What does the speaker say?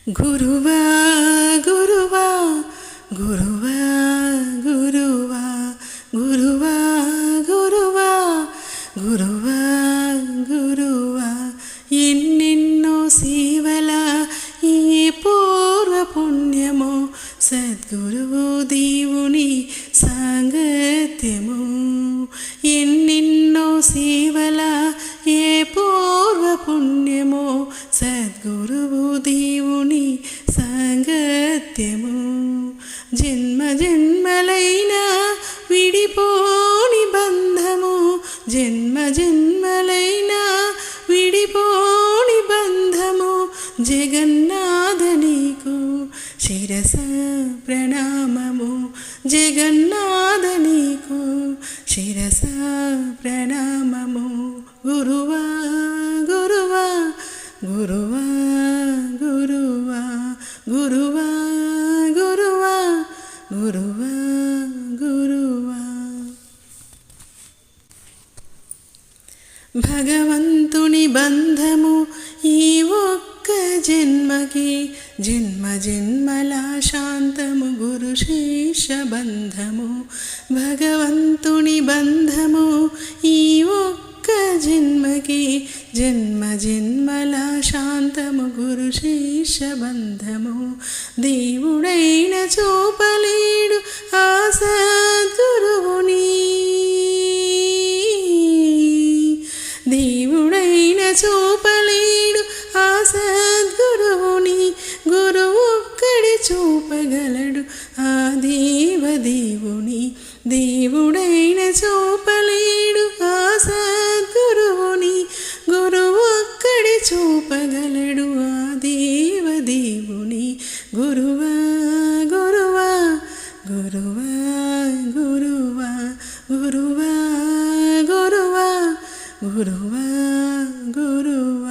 గురువా గురువా గురువా గురువా గురువా గురువా గురువా గురువా ఎన్నెన్నో సేవల ఈ పూర్వ పుణ్యమో సద్గురువు దేవుని సాంగత్యము ఎన్నెన్నో సేవల ఏ పూర్వ పుణ్యమో సద్గురువు దేవుని సాంగత్యము జన్మ జన్మలైన విడిపోని బంధము జన్మ జన్మలైన విడిపోని బంధము జగన్నాథ నీకు శిరస ప్రణామము జగన్నాథ నీకు శిరస ప్రణామము గురువా గురువా గురువా గురువా గురువా గురువా గురువా గురువా భగవంతుని బంధము ఈ ఒక్క జన్మకి జన్మ జన్మల శాంతము గురు శిష్య బంధము భగవంతుని బంధము ఈ ఒక్క జన్మకి జన్మ జన్మల శాంతము గురు శిష్య బంధము దేవుడైన చూపలేడు ఆ సద్గురువుని దేవుడైన చూపలేడు ఆ సద్గురువుని గురువు ఒక్కడి చూపగలడు ఆ దేవదేవుని దేవుడైన చూపలేడు ఆ సద్గురువుని గురువు ఒక్కడి చూపగలడు ఆ దేవదేవుని గురువా గురువా గురువా గురువా గురువా గురువా గురువా గురువా